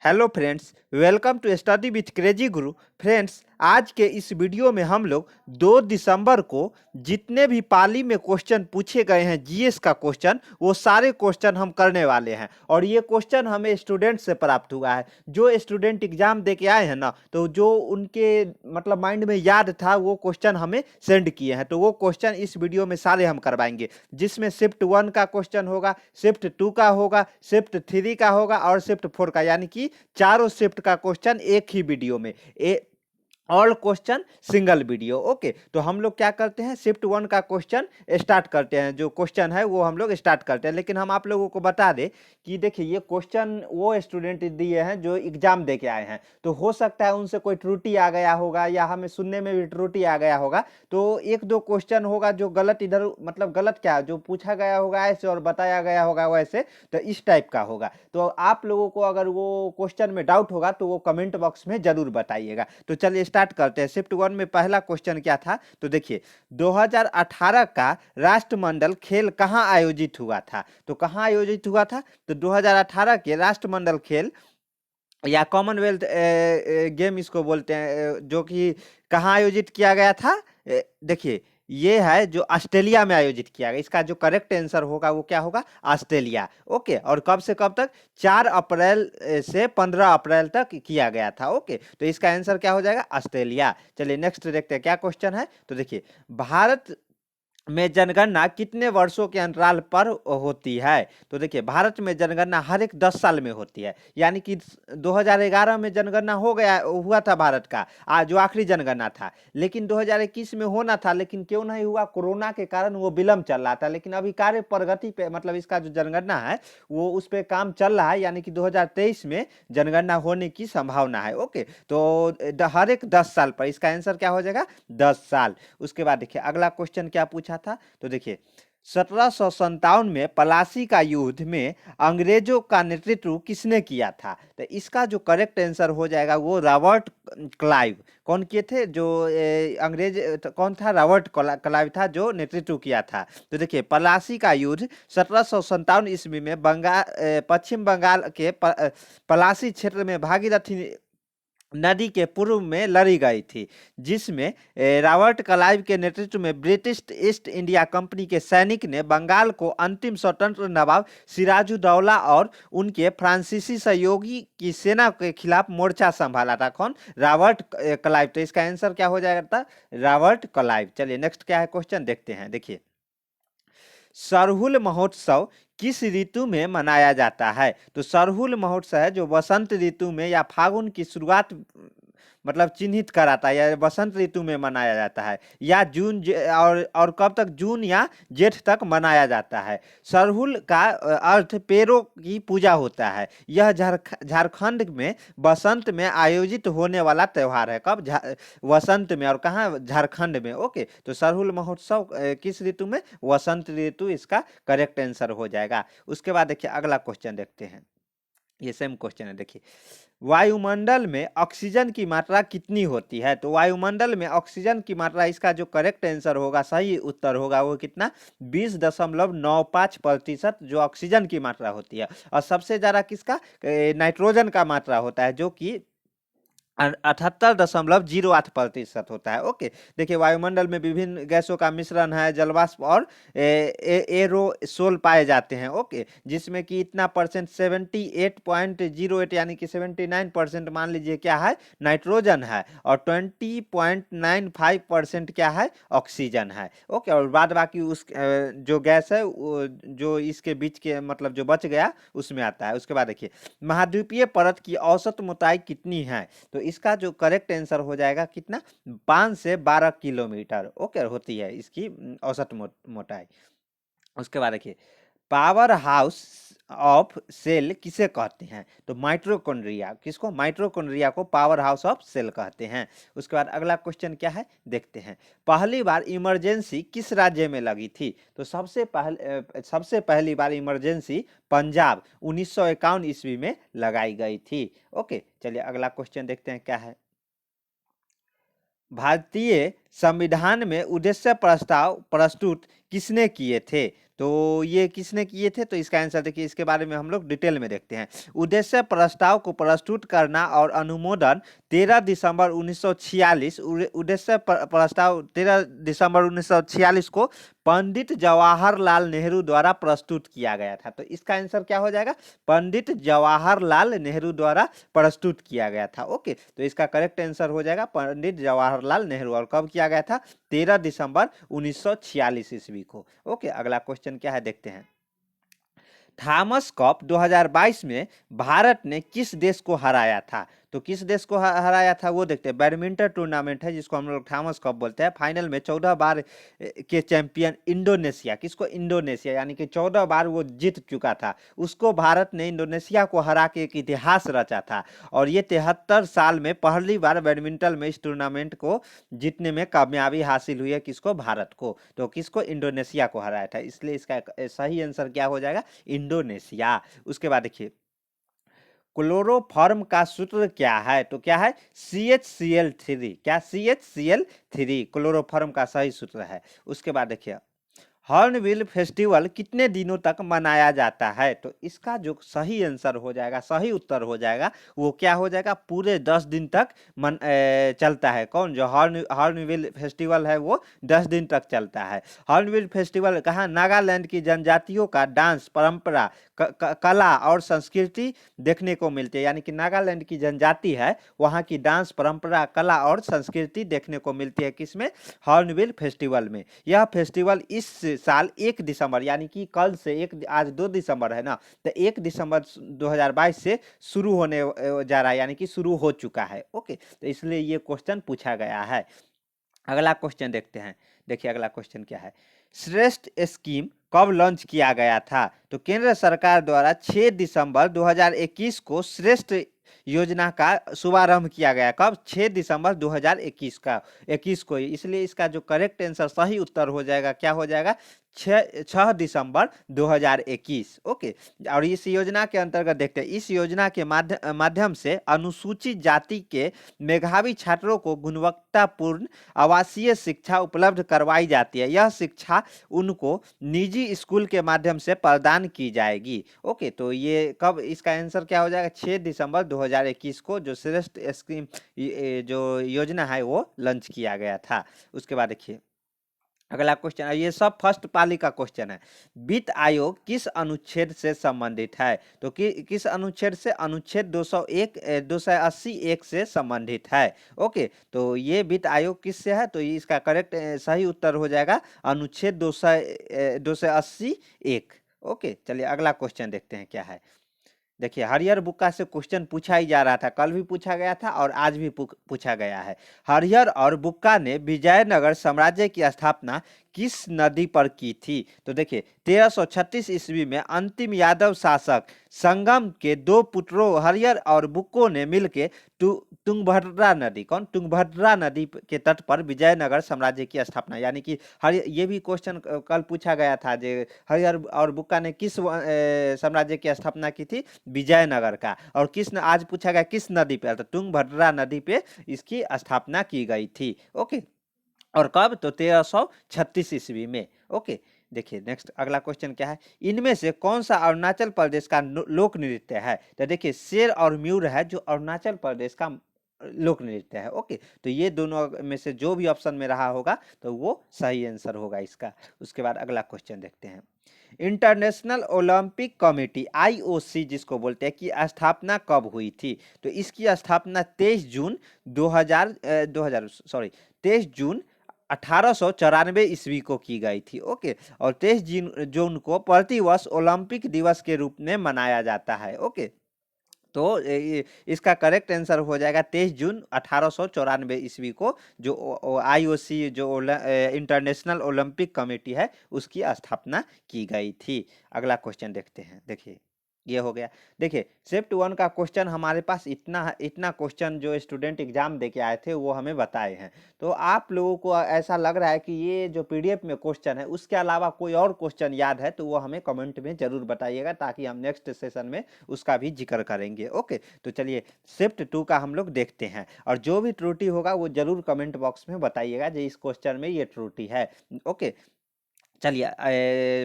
Hello friends, welcome to study with Crazy Guru. Friends, आज के इस वीडियो में हम लोग 2 दिसंबर को जितने भी पाली में क्वेश्चन पूछे गए हैं जीएस का क्वेश्चन, वो सारे क्वेश्चन हम करने वाले हैं। और ये क्वेश्चन हमें स्टूडेंट से प्राप्त हुआ है। जो स्टूडेंट एग्जाम दे के आए हैं ना, तो जो उनके मतलब माइंड में याद था वो क्वेश्चन हमें सेंड किए हैं, तो वो क्वेश्चन इस वीडियो में सारे हम करवाएंगे। जिसमें शिफ्ट 1 का क्वेश्चन होगा, शिफ्ट 2 का होगा, शिफ्ट 3 का होगा और शिफ्ट 4 का, यानी कि चारों शिफ्ट का क्वेश्चन एक ही वीडियो में, all question single video. Okay, तो हम लोग क्या करते हैं, शिफ्ट 1 का क्वेश्चन स्टार्ट करते हैं। जो क्वेश्चन है वो हम लोग स्टार्ट करते हैं, लेकिन हम आप लोगों को बता दें कि देखिए ये क्वेश्चन वो स्टूडेंट दिए हैं जो एग्जाम दे के आए हैं। तो हो सकता है उनसे कोई त्रुटि आ गया होगा या हमें सुनने में भी त्रुटि आ गया होगा, तो एक दो क्वेश्चन होगा जो गलत, इधर मतलब गलत क्या, जो पूछा गया होगा ऐसे और बताया गया होगा वैसे, तो इस टाइप का होगा। तो आप लोगों को अगर वो क्वेश्चन में डाउट होगा तो वो कमेंट बॉक्स में जरूर बताइएगा। तो चलिए स्टार्ट करते हैं। शिफ्ट 1 में पहला क्वेश्चन क्या था, तो देखिए 2018 का राष्ट्रमंडल खेल कहां आयोजित हुआ था। तो कहां आयोजित हुआ था, तो 2018 के राष्ट्रमंडल खेल या कॉमनवेल्थ गेम इसको बोलते हैं, जो कि कहाँ आयोजित किया गया था। देखिए ये है जो ऑस्ट्रेलिया में आयोजित किया गया। इसका जो करेक्ट आंसर होगा वो क्या होगा, ऑस्ट्रेलिया। ओके, और कब से कब तक, 4 अप्रैल से 15 अप्रैल तक किया गया था। ओके, तो इसका आंसर क्या हो जाएगा, ऑस्ट्रेलिया। चलिए नेक्स्ट देखते हैं क्या क्वेश्चन है। तो देखिए भारत में जनगणना कितने वर्षों के अंतराल पर होती है। तो देखिए भारत में जनगणना हर एक 10 साल में होती है, यानी कि 2011 में जनगणना हुआ था भारत का, जो आखिरी जनगणना था। लेकिन 2021 में होना था, लेकिन क्यों नहीं हुआ, कोरोना के कारण वो विलंब चल रहा था। लेकिन अभी कार्य प्रगति पे, मतलब इसका जो जनगणना है वो उस पर काम चल रहा है, यानी कि 2023 में जनगणना होने की संभावना है। ओके, तो हर एक 10 साल पर, इसका आंसर क्या हो जाएगा, 10 साल। उसके बाद देखिए अगला क्वेश्चन क्या पूछा था, तो देखिए 1757 में प्लासी का युद्ध में अंग्रेजों का नेतृत्व किसने किया था। तो इसका जो करेक्ट आंसर हो जाएगा वो रॉबर्ट क्लाइव। कौन किए थे, जो अंग्रेज कौन था, रॉबर्ट क्लाइव था जो नेतृत्व किया था। तो देखिए प्लासी का युद्ध 1757 ईस्वी में पश्चिम बंगाल के प्लासी क्षेत्र में भागीरथी नदी के पूर्व में लड़ी गई थी, जिसमें रॉबर्ट क्लाइव के नेतृत्व में ब्रिटिश ईस्ट इंडिया कंपनी के सैनिक ने बंगाल को अंतिम स्वतंत्र नवाब सिराजुद्दौला और उनके फ्रांसीसी सहयोगी की सेना के खिलाफ मोर्चा संभाला था। कौन, रॉबर्ट क्लाइव। तो इसका आंसर क्या हो जाएगा, रॉबर्ट क्लाइव। चलिए नेक्स्ट क्या है क्वेश्चन देखते हैं। देखिए सरहुल महोत्सव किस ऋतु में मनाया जाता है। तो सरहुल महोत्सव है जो वसंत ऋतु में या फागुन की शुरुआत मतलब चिन्हित कराता है, या वसंत ऋतु में मनाया जाता है, या और कब तक, जून या जेठ तक मनाया जाता है। सरहुल का अर्थ पेड़ों की पूजा होता है। यह झारखंड में वसंत में आयोजित होने वाला त्योहार है। कब, वसंत में, और कहाँ, झारखंड में। ओके, तो सरहुल महोत्सव किस ऋतु में, वसंत ऋतु इसका करेक्ट आंसर हो जाएगा। उसके बाद देखिए अगला क्वेश्चन देखते हैं। ये सेम क्वेश्चन है। देखिए वायुमंडल में ऑक्सीजन की मात्रा कितनी होती है। तो वायुमंडल में ऑक्सीजन की मात्रा, इसका जो करेक्ट आंसर होगा, सही उत्तर होगा वो कितना, 20.95% जो ऑक्सीजन की मात्रा होती है। और सबसे ज्यादा किसका, नाइट्रोजन का मात्रा होता है, जो कि 78.08% होता है। ओके, देखिए वायुमंडल में विभिन्न गैसों का मिश्रण है, जलवाष्प और एरोसोल पाए जाते हैं। ओके, जिसमें कि इतना परसेंट 78.08 यानी कि 79% मान लीजिए क्या है, नाइट्रोजन है, और 20.95% क्या है, ऑक्सीजन है। ओके, और बाद बाकी उस जो गैस है जो इसके बीच के मतलब जो बच गया उसमें आता है। उसके बाद देखिए महाद्वीपीय परत की औसत मोटाई कितनी है। तो इसका जो करेक्ट आंसर हो जाएगा कितना, 5 से 12 किलोमीटर। ओके, होती है इसकी औसत मोटाई। उसके बाद देखिए पावर हाउस ऑफ सेल किसे कहते हैं। तो माइट्रोकॉन्ड्रिया, किसको, माइट्रोकॉन्ड्रिया को पावर हाउस ऑफ सेल कहते हैं। उसके बाद अगला क्वेश्चन क्या है देखते हैं। पहली बार इमरजेंसी किस राज्य में लगी थी। तो सबसे पहली बार इमरजेंसी पंजाब 1951 ईस्वी में लगाई गई थी। ओके, चलिए अगला क्वेश्चन देखते हैं क्या है। भारतीय संविधान में उद्देश्य प्रस्ताव प्रस्तुत किसने किए थे? तो ये किसने किए थे? तो इसका आंसर देखिए, इसके बारे में हम लोग डिटेल में देखते हैं। उद्देश्य प्रस्ताव को प्रस्तुत करना और अनुमोदन 13 दिसंबर 1946, उद्देश्य प्रस्ताव 13 दिसंबर 1946 को पंडित जवाहरलाल नेहरू द्वारा प्रस्तुत किया गया था। तो इसका आंसर क्या हो जाएगा? पंडित जवाहरलाल नेहरू द्वारा प्रस्तुत किया गया था। ओके, तो इसका करेक्ट आंसर हो जाएगा पंडित जवाहरलाल नेहरू। और कब किया गया था? 13 दिसंबर 1946 ईस्वी को। ओके, अगला क्वेश्चन क्या है देखते हैं। थॉमस कप 2022 में भारत ने किस देश को हराया था? तो किस देश को हराया था वो देखते हैं। बैडमिंटन टूर्नामेंट है जिसको हम लोग थॉमस कप बोलते हैं। फाइनल में 14 बार के चैंपियन इंडोनेशिया, किसको? इंडोनेशिया, यानी कि 14 बार वो जीत चुका था। उसको भारत ने, इंडोनेशिया को हरा के एक इतिहास रचा था। और ये 73 साल में पहली बार बैडमिंटन में इस टूर्नामेंट को जीतने में कामयाबी हासिल हुई है। किसको? भारत को। तो किसको? इंडोनेशिया को हराया था। इसलिए इसका सही आंसर क्या हो जाएगा? इंडोनेशिया। उसके बाद देखिए, क्लोरोफॉर्म का सूत्र क्या है? तो क्या है? CHCl3। क्या? CHCl3 क्लोरोफॉर्म का सही सूत्र है। उसके बाद देखिए, हॉर्नबिल फेस्टिवल कितने दिनों तक मनाया जाता है? तो इसका जो सही आंसर हो जाएगा, सही उत्तर हो जाएगा, वो क्या हो जाएगा? पूरे 10 दिन तक चलता है। कौन? जो हॉर्नबिल फेस्टिवल है वो 10 दिन तक चलता है। हॉर्नबिल फेस्टिवल कहाँ? नागालैंड की जनजातियों का डांस, परंपरा, कला और संस्कृति देखने को मिलती है। यानी कि नागालैंड की जनजाति है, वहाँ की डांस, परंपरा, कला और संस्कृति देखने को मिलती है। किसमें? हॉर्नबिल फेस्टिवल में। यह फेस्टिवल इस साल 1 दिसंबर, यानी कि कल से आज 2 दिसंबर है ना, तो 1 दिसंबर 2022 से शुरू होने जा रहा है, यानी कि शुरू हो चुका है। ओके, तो इसलिए ये क्वेश्चन पूछा गया है। अगला क्वेश्चन देखते हैं। देखिए अगला क्वेश्चन क्या है। श्रेष्ठ स्कीम कब लॉन्च किया गया था? तो केंद्र सरकार द्वारा 6 दिसंबर 2021 को श्रेष्ठ योजना का शुभारंभ किया गया। कब? 6 दिसंबर 2021 को। इसलिए इसका जो करेक्ट आंसर, सही उत्तर हो जाएगा, क्या हो जाएगा? 6 दिसंबर 2021। ओके, और इस योजना के अंतर्गत देखते हैं, इस योजना के माध्यम से अनुसूचित जाति के मेधावी छात्रों को गुणवत्तापूर्ण आवासीय शिक्षा उपलब्ध करवाई जाती है। यह शिक्षा उनको निजी स्कूल के माध्यम से प्रदान की जाएगी। ओके, तो ये कब? इसका आंसर क्या हो जाएगा? 6 दिसंबर 2021 को जो श्रेष्ठ स्कीम जो योजना है वो लॉन्च किया गया था। उसके बाद देखिए अगला क्वेश्चन, ये सब फर्स्ट पाली का क्वेश्चन है। वित्त आयोग किस अनुच्छेद से संबंधित है? तो किस अनुच्छेद से? अनुच्छेद 201 280(1) से संबंधित है। ओके, तो ये वित्त आयोग किससे है? तो इसका करेक्ट सही उत्तर हो जाएगा अनुच्छेद 280(1). ओके, चलिए अगला क्वेश्चन देखते हैं क्या है। देखिए, हरिहर बुक्का से क्वेश्चन पूछा ही जा रहा था, कल भी पूछा गया था और आज भी पूछा गया है। हरिहर और बुक्का ने विजयनगर साम्राज्य की स्थापना किस नदी पर की थी? तो देखिए 1336 ईस्वी में अंतिम यादव शासक संगम के 2 पुत्रों हरिहर और बुक्को ने मिलकर तुंगभद्रा नदी, कौन? तुंगभद्रा नदी के तट पर विजयनगर साम्राज्य की स्थापना। यानी कि ये भी क्वेश्चन कल पूछा गया था, जो हरिहर और बुक्का ने किस साम्राज्य की स्थापना की थी? विजयनगर का। और आज पूछा गया किस नदी पे? तो तुंगभद्रा नदी पे इसकी स्थापना की गई थी। ओके, और कब? तो 1336 ईस्वी में। ओके, देखिए नेक्स्ट अगला क्वेश्चन क्या है। इनमें से कौन सा अरुणाचल प्रदेश का लोक नृत्य है? तो देखिए शेर और म्यूर है जो अरुणाचल प्रदेश का लोक नृत्य है। ओके, तो ये दोनों में से जो भी ऑप्शन में रहा होगा तो वो सही आंसर होगा इसका। उसके बाद अगला क्वेश्चन देखते हैं। इंटरनेशनल ओलंपिक कमेटी IOC जिसको बोलते हैं की स्थापना कब हुई थी? तो इसकी स्थापना 23 जून 1894 ईस्वी को की गई थी। ओके, और 23 जून को प्रतिवर्ष ओलंपिक दिवस के रूप में मनाया जाता है। ओके, तो इसका करेक्ट आंसर हो जाएगा 23 जून 1894 ईस्वी को जो IOC जो इंटरनेशनल ओलंपिक कमेटी है उसकी स्थापना की गई थी। अगला क्वेश्चन देखते हैं। देखिए ये हो गया। देखिए शिफ्ट 1 का क्वेश्चन हमारे पास इतना क्वेश्चन जो स्टूडेंट एग्जाम दे के आए थे वो हमें बताए हैं। तो आप लोगों को ऐसा लग रहा है कि ये जो पीडीएफ में क्वेश्चन है उसके अलावा कोई और क्वेश्चन याद है तो वो हमें कमेंट में जरूर बताइएगा, ताकि हम नेक्स्ट सेशन में उसका भी जिक्र करेंगे। ओके, तो चलिए शिफ्ट 2 का हम लोग देखते हैं, और जो भी त्रुटि होगा वो जरूर कमेंट बॉक्स में बताइएगा जो इस क्वेश्चन में ये त्रुटि है। ओके, चलिए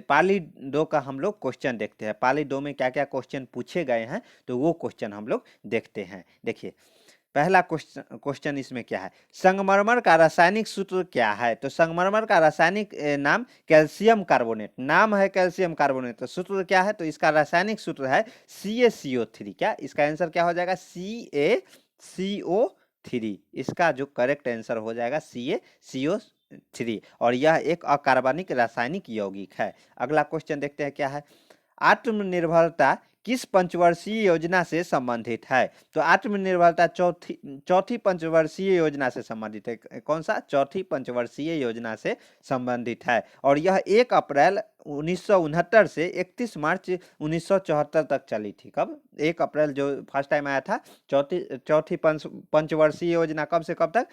पाली 2 का हम लोग क्वेश्चन देखते हैं। पाली 2 में क्या क्या क्वेश्चन पूछे गए हैं तो वो क्वेश्चन हम लोग देखते हैं। देखिए पहला क्वेश्चन इसमें क्या है, संगमरमर का रासायनिक सूत्र क्या है? तो संगमरमर का रासायनिक नाम कैल्शियम कार्बोनेट, नाम है कैल्शियम कार्बोनेट। तो सूत्र क्या है? तो इसका रासायनिक सूत्र है CaCO3। क्या इसका आंसर क्या हो जाएगा? CaCO3। इसका जो करेक्ट आंसर हो जाएगा CaCO3, और यह एक अकार्बनिक रासायनिक यौगिक है। अगला क्वेश्चन देखते हैं क्या है, आत्मनिर्भरता किस पंचवर्षीय योजना से संबंधित है? तो आत्मनिर्भरता चौथी पंचवर्षीय योजना से संबंधित है। कौन सा? चौथी पंचवर्षीय योजना से संबंधित है, और यह 1 अप्रैल 1969 से 31 मार्च 1974 तक चली थी। कब? 1 अप्रैल जो फर्स्ट टाइम आया था। चौथी पंचवर्षीय योजना कब से कब तक?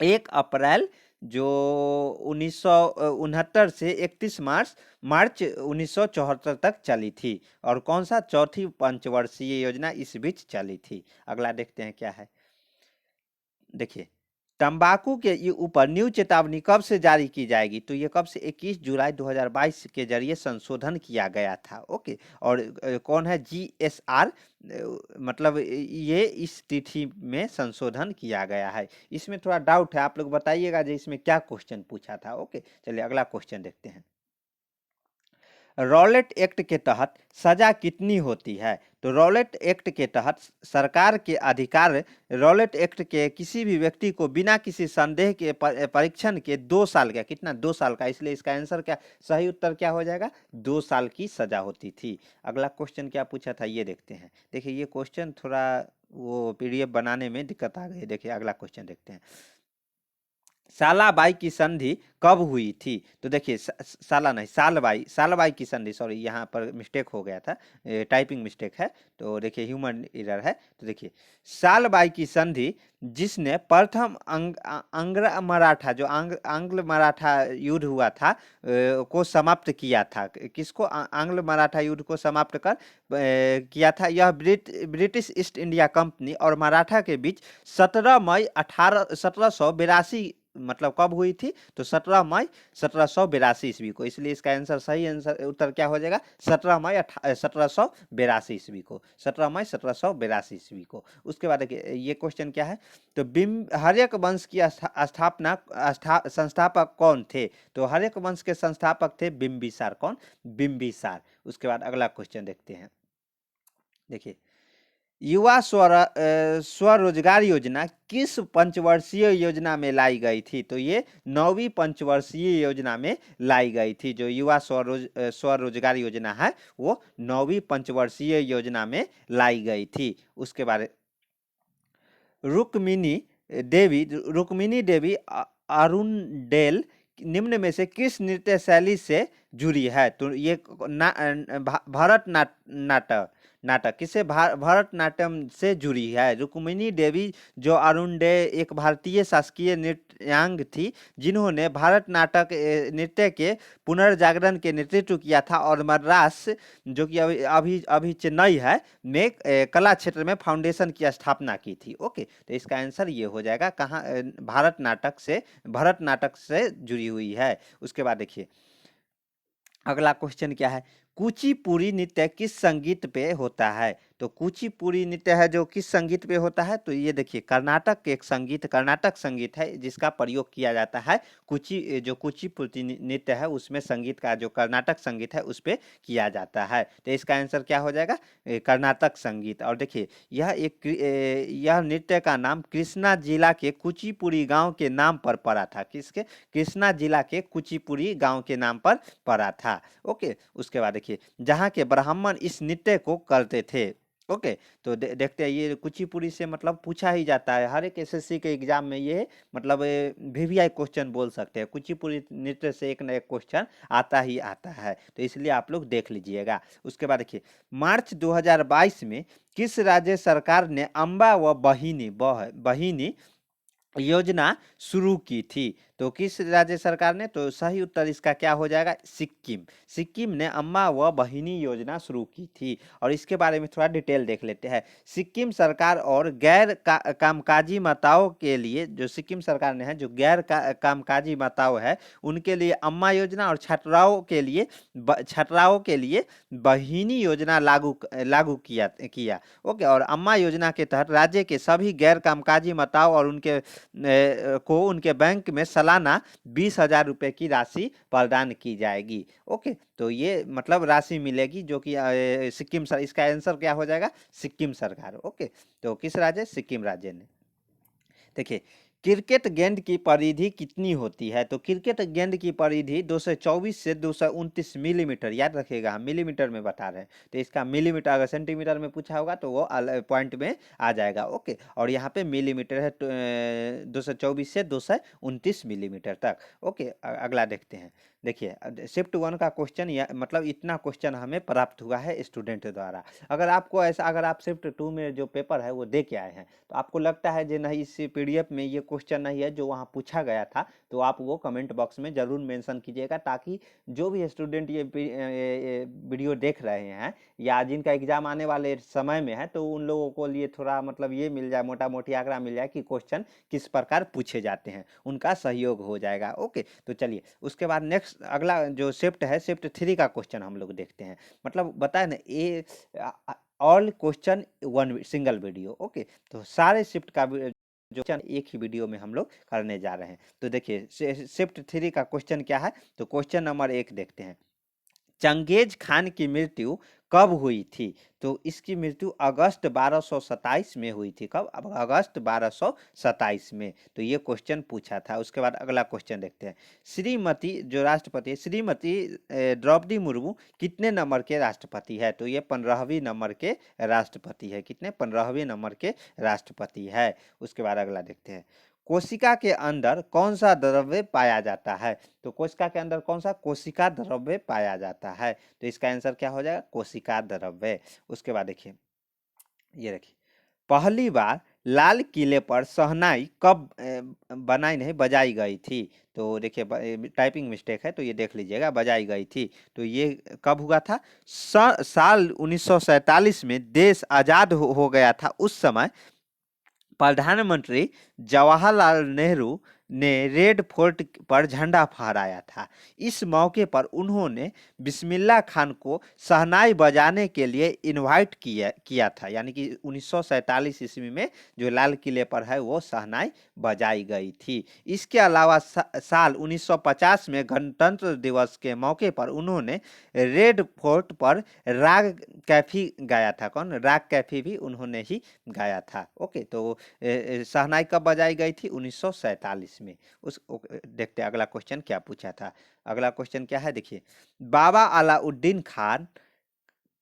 1 अप्रैल जो 1969 से 31 मार्च 1974 तक चली थी, और कौन सा? चौथी पंचवर्षीय योजना इस बीच चली थी। अगला देखते हैं क्या है। देखिए तंबाकू के ऊपर न्यू चेतावनी कब से जारी की जाएगी? तो ये कब से? 21 जुलाई 2022 के जरिए संशोधन किया गया था। ओके, और कौन है? GSR, मतलब ये इस तिथि में संशोधन किया गया है। इसमें थोड़ा डाउट है, आप लोग बताइएगा जो इसमें क्या क्वेश्चन पूछा था। ओके, चलिए अगला क्वेश्चन देखते हैं। रॉलेट एक्ट के तहत सजा कितनी होती है? तो रॉलेट एक्ट के तहत सरकार के अधिकार रॉलेट एक्ट के किसी भी व्यक्ति को बिना किसी संदेह के परीक्षण के 2 साल का, कितना? 2 साल का, इसलिए इसका आंसर क्या, सही उत्तर क्या हो जाएगा? 2 साल की सजा होती थी। अगला क्वेश्चन क्या पूछा था ये देखते हैं। देखिए ये क्वेश्चन थोड़ा वो पीडीएफ बनाने में दिक्कत आ गई। देखिए अगला क्वेश्चन देखते हैं, सालाबाई की संधि कब हुई थी? तो देखिए साला नहीं, सालबाई की संधि, सॉरी यहाँ पर मिस्टेक हो गया था, टाइपिंग मिस्टेक है, तो देखिए ह्यूमन एरर है। तो देखिए सालबाई की संधि जिसने प्रथम आंग्ल मराठा जो आंग्ल मराठा युद्ध हुआ था को समाप्त किया था। किसको? आंग्ल मराठा युद्ध को समाप्त कर किया था। यह ब्रिटिश ईस्ट इंडिया कंपनी और मराठा के बीच 17 मई 1782, मतलब कब हुई थी? तो 17 मई 1782 ईस्वी को। इसलिए इसका आंसर, सही आंसर उत्तर क्या हो जाएगा? 17 मई 1782 ईस्वी को। 17 मई 1782 ईस्वी को। उसके बाद देखिए ये क्वेश्चन क्या है, तो हर्यक वंश की संस्थापक कौन थे? तो हर्यक वंश के संस्थापक थे बिंबिसार। कौन? बिंबिसार। उसके बाद अगला क्वेश्चन देखते हैं। देखिए युवा स्वरोजगार योजना किस पंचवर्षीय योजना में लाई गई थी? तो ये 9वीं पंचवर्षीय योजना में लाई गई थी। जो युवा स्वरोजगार योजना है वो 9वीं पंचवर्षीय योजना में लाई गई थी। उसके बाद रुक्मिनी देवी अरुणडेल निम्न में से किस नृत्य शैली से जुड़ी है? तो ये नाटक किसे? भरतनाट्यम से जुड़ी है। रुक्मिणी देवी जो अरुणडे एक भारतीय शासकीय नृत्यांग थी जिन्होंने भारत नाटक नृत्य के पुनर्जागरण के नेतृत्व किया था, और मद्रास जो कि अभी चेन्नई है में कला क्षेत्र में फाउंडेशन की स्थापना की थी। ओके, तो इसका आंसर ये हो जाएगा, कहाँ? भरत नाटक से जुड़ी हुई है। उसके बाद देखिए अगला क्वेश्चन क्या है, कुचिपुड़ी नृत्य किस संगीत पे होता है? तो कुचिपुड़ी नृत्य है जो किस संगीत पे होता है? तो ये देखिए कर्नाटक संगीत है जिसका प्रयोग किया जाता है। जो कुचिपुड़ी नृत्य है उसमें संगीत का जो कर्नाटक संगीत है उस पे किया जाता है। तो इसका आंसर क्या हो जाएगा? कर्नाटक संगीत। और देखिए यह नृत्य का नाम कृष्णा जिला के कुचिपुड़ी गांव के नाम पर पड़ा था। किसके? कृष्णा जिला के कुचिपुड़ी गांव के नाम पर पड़ा था। ओके, उसके बाद देखिए जहाँ के ब्राह्मण इस नृत्य को करते थे ओके। तो देखते हैं, ये कुचिपुड़ी से मतलब पूछा ही जाता है हर एक एसएससी के एग्जाम में, ये मतलब वीवीआई क्वेश्चन बोल सकते हैं। कुचिपुड़ी नृत्य से एक न एक क्वेश्चन आता ही आता है, तो इसलिए आप लोग देख लीजिएगा। उसके बाद देखिए, मार्च 2022 में किस राज्य सरकार ने अम्बा व बहिनी योजना शुरू की थी? तो किस राज्य सरकार ने? तो सही उत्तर इसका क्या हो जाएगा? सिक्किम। सिक्किम ने अम्मा व बहिनी योजना शुरू की थी। और इसके बारे में थोड़ा डिटेल देख लेते हैं। सिक्किम सरकार और कामकाजी माताओं के लिए, जो सिक्किम सरकार ने है, जो कामकाजी माताओं है उनके लिए अम्मा योजना, और छात्राओं के लिए बहिनी योजना लागू किया। ओके। और अम्मा योजना के तहत राज्य के सभी गैर कामकाजी माताओं और को उनके बैंक में सालाना 20,000 रुपए की राशि प्रदान की जाएगी। ओके। तो ये मतलब राशि मिलेगी, जो कि सिक्किम सर, इसका आंसर क्या हो जाएगा? सिक्किम सरकार। ओके। तो किस राज्य? सिक्किम राज्य ने। देखिए, क्रिकेट गेंद की परिधि कितनी होती है? तो क्रिकेट गेंद की परिधि 224 से 229 मिलीमीटर, याद रखिएगा, हम मिलीमीटर में बता रहे हैं। तो इसका मिलीमीटर, अगर सेंटीमीटर में पूछा होगा तो वो पॉइंट में आ जाएगा। ओके। और यहाँ पे मिलीमीटर है, 224 से 229 मिलीमीटर तक। ओके। अगला देखते हैं। देखिए, शिफ्ट 1 का क्वेश्चन, या मतलब इतना क्वेश्चन हमें प्राप्त हुआ है स्टूडेंट द्वारा। अगर आप शिफ्ट 2 में जो पेपर है वो दे के आए हैं, तो आपको लगता है जो नहीं, इस पीडीएफ में ये क्वेश्चन नहीं है जो वहाँ पूछा गया था, तो आप वो कमेंट बॉक्स में जरूर मेंशन कीजिएगा, ताकि जो भी स्टूडेंट ये वीडियो देख रहे हैं या जिनका एग्जाम आने वाले समय में है, तो उन लोगों को लिए थोड़ा मतलब ये मिल जाए, मोटा मोटी आंकड़ा मिल जाए कि क्वेश्चन किस प्रकार पूछे जाते हैं, उनका सहयोग हो जाएगा। ओके। तो चलिए, उसके बाद नेक्स्ट अगला जो शिफ्ट है, शिफ्ट 3 का क्वेश्चन हम लोग देखते हैं। मतलब बताए ना, ये all question one single video. Okay. तो सारे शिफ्ट का जो क्वेश्चन एक ही वीडियो में हम लोग करने जा रहे हैं। तो देखिए, शिफ्ट 3 का क्वेश्चन क्या है? तो क्वेश्चन नंबर 1 देखते हैं। चंगेज खान की मृत्यु कब हुई थी? तो इसकी मृत्यु अगस्त 1227 में हुई थी। कब? अब अगस्त 1227 में। तो ये क्वेश्चन पूछा था। उसके बाद अगला क्वेश्चन देखते हैं। श्रीमती, जो राष्ट्रपति, श्रीमती द्रौपदी मुर्मू कितने नंबर के राष्ट्रपति है? तो ये 15वीं नंबर के राष्ट्रपति है। कितने? 15वीं नंबर के राष्ट्रपति है। उसके बाद अगला देखते हैं। कोशिका के अंदर कौन सा द्रव्य पाया जाता है? तो कोशिका के अंदर कौन सा? कोशिका द्रव्य पाया जाता है। तो इसका आंसर क्या हो जाएगा? कोशिका द्रव्य। उसके बाद देखिए, ये देखिए, पहली बार लाल किले पर शहनाई कब बनाई नहीं बजाई गई थी? तो देखिए, टाइपिंग मिस्टेक है, तो ये देख लीजिएगा, बजाई गई थी। तो ये कब हुआ था? साल 1947 में देश आजाद हो गया था। उस समय प्रधानमंत्री जवाहरलाल नेहरू ने रेड फोर्ट पर झंडा फहराया था। इस मौके पर उन्होंने बिस्मिल्लाह खान को शहनाई बजाने के लिए इनवाइट किया था। यानी कि 1947 ईस्वी में जो लाल किले पर है वो शहनाई बजाई गई थी। इसके अलावा साल 1950 में गणतंत्र दिवस के मौके पर उन्होंने रेड फोर्ट पर राग कैफी गाया था। कौन? राग कैफी भी उन्होंने ही गाया था। ओके। तो शहनाई कब बजाई गई थी? 1947 में। देखते हैं अगला क्वेश्चन क्या पूछा था। अगला क्वेश्चन क्या है? देखिए, बाबा अलाउद्दीन खान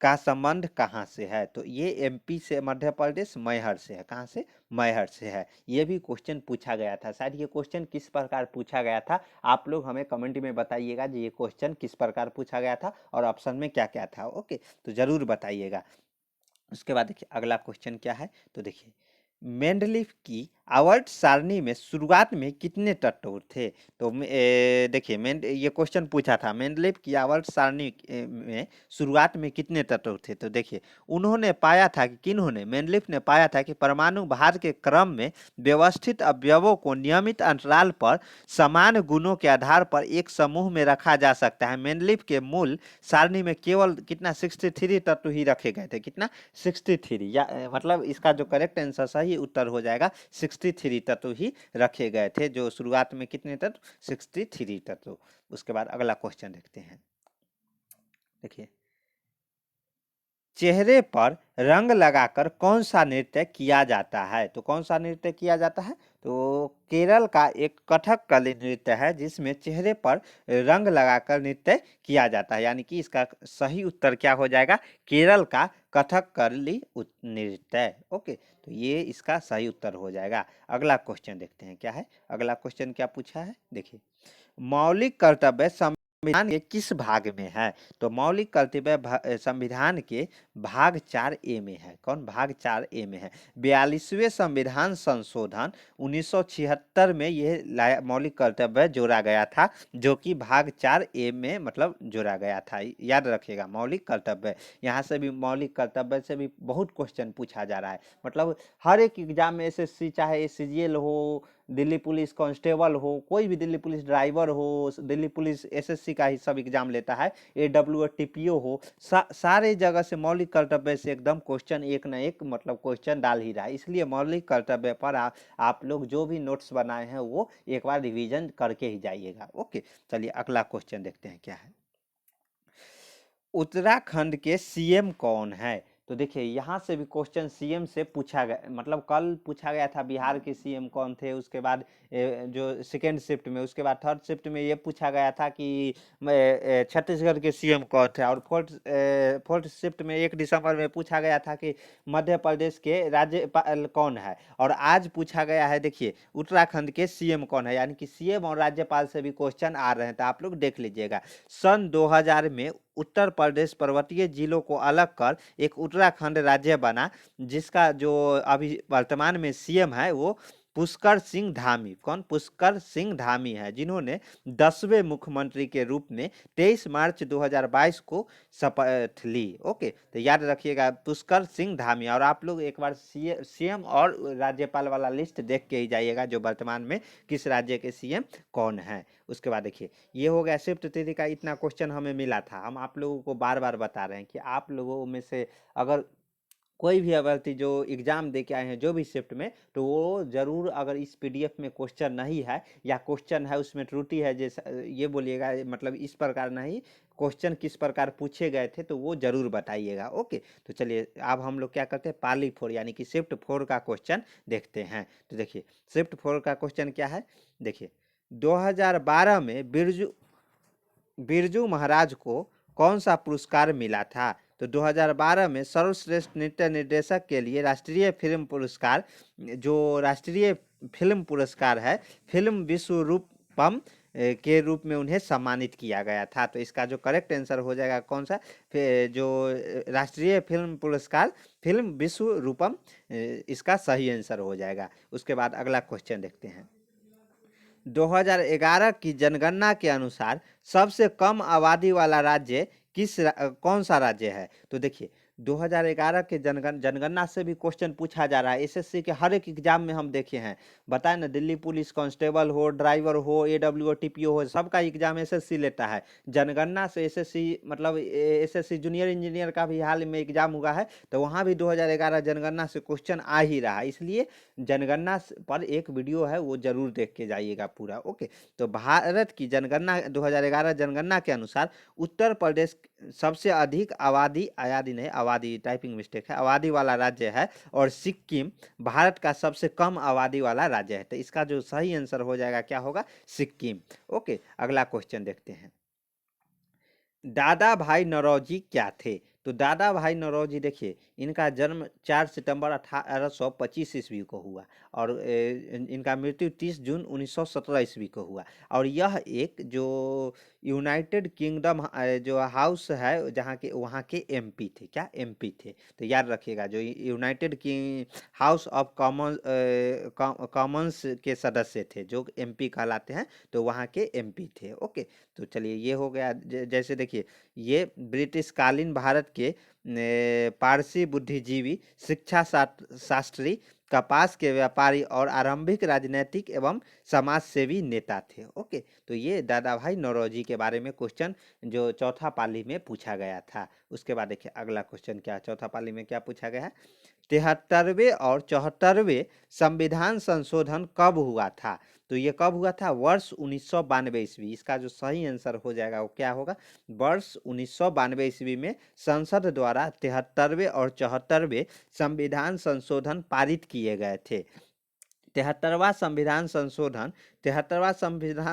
का संबंध कहाँ से है? तो ये एमपी से, मध्य प्रदेश मैहर से है। कहाँ से? मैहर से है। ये भी क्वेश्चन पूछा गया था। शायद ये क्वेश्चन किस प्रकार पूछा गया था, आप लोग हमें कमेंट में बताइएगा जी, ये क्वेश्चन किस प्रकार पूछा गया था और ऑप्शन में क्या क्या था। ओके। तो जरूर बताइएगा। उसके बाद देखिए, अगला क्वेश्चन क्या है? तो देखिए, मेंडलीफ की आवर्त सारणी में शुरुआत में कितने तत्व थे? तो देखिए, ये क्वेश्चन पूछा था, मेंडलीफ की आवर्त सारणी में शुरुआत में कितने तत्व थे? तो देखिए, उन्होंने पाया था कि, किन्होंने? मेंडलीफ ने पाया था कि परमाणु भार के क्रम में व्यवस्थित अवयवों को नियमित अंतराल पर समान गुणों के आधार पर एक समूह में रखा जा सकता है। मेंडलीफ के मूल सारणी में केवल कितना? 63 तत्व ही रखे गए थे। कितना? 63। या मतलब इसका जो करेक्ट आंसर, सही उत्तर हो जाएगा, 63 तत्व ही रखे गए थे। जो शुरुआत में कितने तत्व? 63 तत्व। उसके बाद अगला क्वेश्चन देखते हैं। देखिए, चेहरे पर रंग लगाकर कौन सा नृत्य किया जाता है? तो कौन सा नृत्य किया जाता है? तो केरल का एक कथकली नृत्य है जिसमें चेहरे पर रंग लगाकर नृत्य किया जाता है, यानी कि इसका सही उत्तर क्या हो जाएगा? केरल का कथकली नृत्य। ओके, तो ये इसका सही उत्तर हो जाएगा। अगला क्वेश्चन देखते हैं क्या है। अगला क्वेश्चन क्या पूछा है, देखिए। मौलिक कर्तव्य संविधान के किस भाग में है? तो मौलिक कर्तव्य संविधान के भाग 4A में है। कौन भाग 4A में है? 42वें संविधान संशोधन 1976 में यह मौलिक कर्तव्य जोड़ा गया था, जो कि भाग 4A में मतलब जोड़ा गया था। याद रखिएगा, मौलिक कर्तव्य। यहाँ से भी मौलिक कर्तव्य से भी बहुत क्वेश्चन पूछा जा रहा है। मतलब हर एक एग्जाम में SSC, चाहे CGL हो, दिल्ली पुलिस कांस्टेबल हो, कोई भी दिल्ली पुलिस ड्राइवर हो, दिल्ली पुलिस SSC का ही सब एग्जाम लेता है, AWO TPO हो, सारे जगह से मौलिक कर्तव्य से एकदम क्वेश्चन एक ना एक मतलब क्वेश्चन डाल ही रहा है। इसलिए मौलिक कर्तव्य पर आप लोग जो भी नोट्स बनाए हैं वो एक बार रिवीजन करके ही जाइएगा। ओके, चलिए अगला क्वेश्चन देखते हैं क्या है। उत्तराखंड के CM कौन है? तो देखिए यहाँ से भी क्वेश्चन CM से पूछा गया, मतलब कल पूछा गया था बिहार के CM कौन थे, उसके बाद जो सेकेंड शिफ्ट में, उसके बाद थर्ड शिफ्ट में ये पूछा गया था कि छत्तीसगढ़ के CM कौन थे, और फोर्थ शिफ्ट में 1 दिसंबर में पूछा गया था कि मध्य प्रदेश के राज्यपाल कौन है। और आज पूछा गया है, देखिए, उत्तराखंड के CM कौन है, यानी कि CM और राज्यपाल से भी क्वेश्चन आ रहे हैं, तो आप लोग देख लीजिएगा। सन 2000 में उत्तर प्रदेश पर्वतीय जिलों को अलग कर एक उत्तराखंड राज्य बना, जिसका जो अभी वर्तमान में CM है वो पुष्कर सिंह धामी। कौन? पुष्कर सिंह धामी है, जिन्होंने 10वें मुख्यमंत्री के रूप में 23 मार्च 2022 को शपथ ली। ओके, तो याद रखिएगा पुष्कर सिंह धामी। और आप लोग एक बार CM और राज्यपाल वाला लिस्ट देख के ही जाइएगा, जो वर्तमान में किस राज्य के CM कौन है। उसके बाद देखिए, ये हो गया शिफ्ट 3 का, इतना क्वेश्चन हमें मिला था। हम आप लोगों को बार बार बता रहे हैं कि आप लोगों में से अगर कोई भी अभ्यर्थी जो एग्जाम दे के आए हैं जो भी शिफ्ट में, तो वो जरूर, अगर इस PDF में क्वेश्चन नहीं है या क्वेश्चन है उसमें त्रुटि है, जैसे ये बोलिएगा, मतलब इस प्रकार नहीं, क्वेश्चन किस प्रकार पूछे गए थे, तो वो जरूर बताइएगा। ओके, तो चलिए अब हम लोग क्या करते हैं, पाली 4 यानी कि शिफ्ट 4 का क्वेश्चन देखते हैं। तो देखिए शिफ्ट 4 का क्वेश्चन क्या है, देखिए। 2012 में बिरजू महाराज को कौन सा पुरस्कार मिला था? तो 2012 में सर्वश्रेष्ठ नृत्य निर्देशक के लिए राष्ट्रीय फिल्म पुरस्कार, जो राष्ट्रीय फिल्म पुरस्कार है, फिल्म विश्वरूपम के रूप में उन्हें सम्मानित किया गया था। तो इसका जो करेक्ट आंसर हो जाएगा कौन सा, जो राष्ट्रीय फिल्म पुरस्कार फिल्म विश्वरूपम, इसका सही आंसर हो जाएगा। उसके बाद अगला क्वेश्चन देखते हैं। 2011 की जनगणना के अनुसार सबसे कम आबादी वाला राज्य कौन सा राज्य है? तो देखिए 2011 के जनगणना से भी क्वेश्चन पूछा जा रहा है। SSC के हर एक एग्जाम में हम देखे हैं, बताए ना, दिल्ली पुलिस कांस्टेबल हो, ड्राइवर हो, AWO TPO हो, सबका एग्जाम SSC लेता है। जनगणना से SSC मतलब SSC जूनियर इंजीनियर का भी हाल में एग्जाम हुआ है, तो वहाँ भी 2011 जनगणना से क्वेश्चन आ ही रहा है। इसलिए जनगणना पर एक वीडियो है, वो जरूर देख के जाइएगा पूरा। ओके, तो भारत की जनगणना 2011 जनगणना के अनुसार उत्तर प्रदेश सबसे अधिक आबादी टाइपिंग मिस्टेक है, आबादी वाला राज्य है, और सिक्किम भारत का सबसे कम आबादी वाला राज्य है। तो इसका जो सही आंसर हो जाएगा क्या होगा, सिक्किम। ओके, अगला क्वेश्चन देखते हैं। दादा भाई नौरोजी क्या थे? तो दादा भाई नौरोजी, देखिए, इनका जन्म 4 सितंबर 1825 ईस्वी को हुआ, और इनका मृत्यु 30 जून 1917 ईस्वी को हुआ। और यह एक जो यूनाइटेड किंगडम जो हाउस है, जहाँ के वहाँ के MP थे। क्या MP थे? तो याद रखिएगा, जो United king house of Commons के सदस्य थे, जो MP कहलाते हैं, तो वहाँ के MP थे। ओके, तो चलिए ये हो गया। जैसे देखिए, ये ब्रिटिश कालीन भारत के पारसी बुद्धिजीवी, शिक्षा शास्त्री, कपास के व्यापारी और आरंभिक राजनीतिक एवं समाज सेवी नेता थे। ओके, तो ये दादा भाई नौरोजी के बारे में क्वेश्चन जो चौथा पाली में पूछा गया था। उसके बाद देखिए अगला क्वेश्चन क्या, चौथा पाली में क्या पूछा गया है। 73वें और 74वें संविधान संशोधन कब हुआ था? तो ये कब हुआ था? वर्ष 1992 ईस्वी। इसका जो सही आंसर हो जाएगा वो क्या होगा? वर्ष 1992 ईस्वी में संसद द्वारा 73वें और 74वें संविधान संशोधन पारित किए गए थे। 73वां संविधान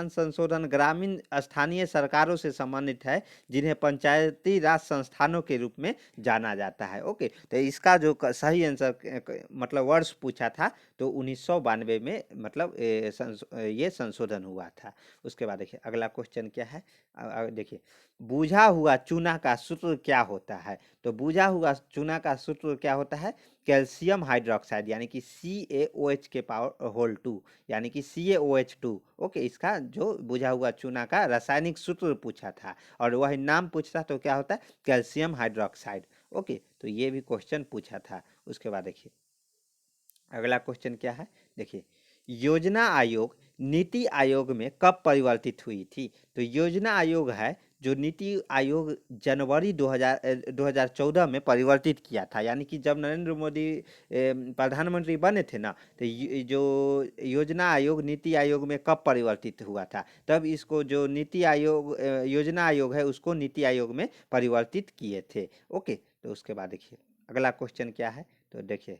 संशोधन ग्रामीण स्थानीय सरकारों से संबंधित है, जिन्हें पंचायती राज संस्थानों के रूप में जाना जाता है। ओके, तो इसका जो सही आंसर मतलब वर्ष पूछा था तो 1992 में मतलब ये संशोधन हुआ था। उसके बाद देखिए अगला क्वेश्चन क्या है। देखिए, बूझा हुआ चूना का सूत्र क्या होता है? तो बूझा हुआ चूना का सूत्र क्या होता है? कैल्शियम हाइड्रोक्साइड, यानी कि CaOH के पावर होल 2, यानी कि CaOH2। ओके, इसका जो बुझा हुआ चूना का रासायनिक सूत्र पूछा था और वही नाम पूछता तो क्या होता है? Calcium hydroxide. ओके, तो ये भी क्वेश्चन पूछा था। उसके बाद देखिए अगला क्वेश्चन क्या है। देखिए, योजना आयोग नीति आयोग में कब परिवर्तित हुई थी? तो योजना आयोग है जो नीति आयोग जनवरी 2014 में परिवर्तित किया था, यानी कि जब नरेंद्र मोदी प्रधानमंत्री बने थे ना, तो जो योजना आयोग नीति आयोग में कब परिवर्तित हुआ था? तब इसको जो नीति आयोग योजना आयोग है उसको नीति आयोग में परिवर्तित किए थे। ओके, तो उसके बाद देखिए अगला क्वेश्चन क्या है। तो देखिए,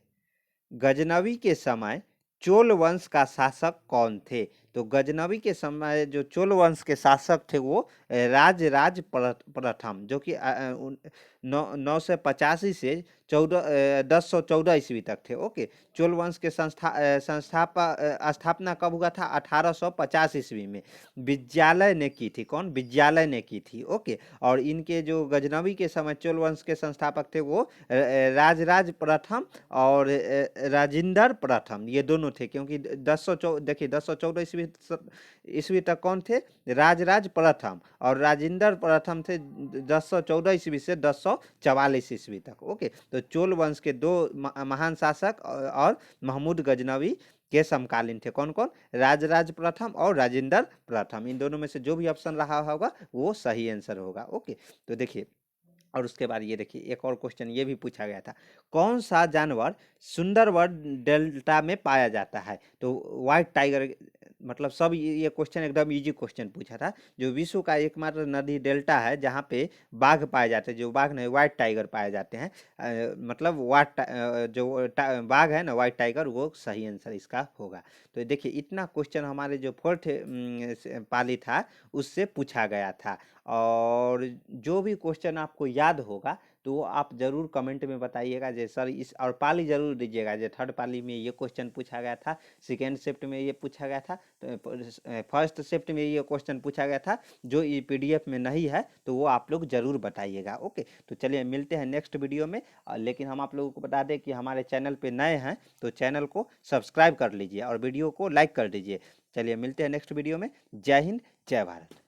गजनवी के समय चोल वंश का शासक कौन थे? तो गजनवी के समय जो चोल वंश के शासक थे वो राजराज प्रथम, जो कि 985 से 1014 ईस्वी तक थे। ओके, चोल वंश के स्थापना कब हुआ था? 1850 ईस्वी में। विद्यालय ने की थी। कौन? विद्यालय ने की थी। ओके, और इनके जो गजनवी के समय चोल वंश के संस्थापक थे वो राजराज प्रथम और राजेंद्र प्रथम, ये दोनों थे। क्योंकि 1014 ईस्वी तक कौन थे? राजराज प्रथम, और राजेंद्र प्रथम थे 1014 ईस्वी से 1044 ईस्वी तक। ओके, तो चोल वंश के दो महान शासक और महमूद गजनवी के समकालीन थे। कौन कौन? राजराज प्रथम और राजेंद्र प्रथम। इन दोनों में से जो भी ऑप्शन रहा होगा वो सही आंसर होगा। ओके, तो देखिए और उसके बाद ये देखिए एक और क्वेश्चन ये भी पूछा गया था। कौन सा जानवर सुंदरवन डेल्टा में पाया जाता है? तो व्हाइट टाइगर, मतलब सब ये क्वेश्चन एकदम इजी क्वेश्चन पूछा था। जो विश्व का एकमात्र नदी डेल्टा है जहाँ पे बाघ पाए जाते हैं, जो बाघ नहीं व्हाइट टाइगर पाए जाते हैं, मतलब बाघ है ना व्हाइट टाइगर, वो सही आंसर इसका होगा। तो देखिए इतना क्वेश्चन हमारे जो फोर्थ पाली था उससे पूछा गया था। और जो भी क्वेश्चन आपको याद होगा तो आप ज़रूर कमेंट में बताइएगा। जे सर इस और पाली ज़रूर दीजिएगा, जो थर्ड पाली में ये क्वेश्चन पूछा गया था, सेकेंड शिफ्ट में ये पूछा गया था, तो फर्स्ट शिफ्ट में ये क्वेश्चन पूछा गया था। जो ये PDF में नहीं है तो वो आप लोग ज़रूर बताइएगा। ओके, तो चलिए मिलते हैं नेक्स्ट वीडियो में। लेकिन हम आप लोगों को बता दें कि हमारे चैनल पर नए हैं तो चैनल को सब्सक्राइब कर लीजिए और वीडियो को लाइक कर दीजिए। चलिए मिलते हैं नेक्स्ट वीडियो में। जय हिंद, जय भारत।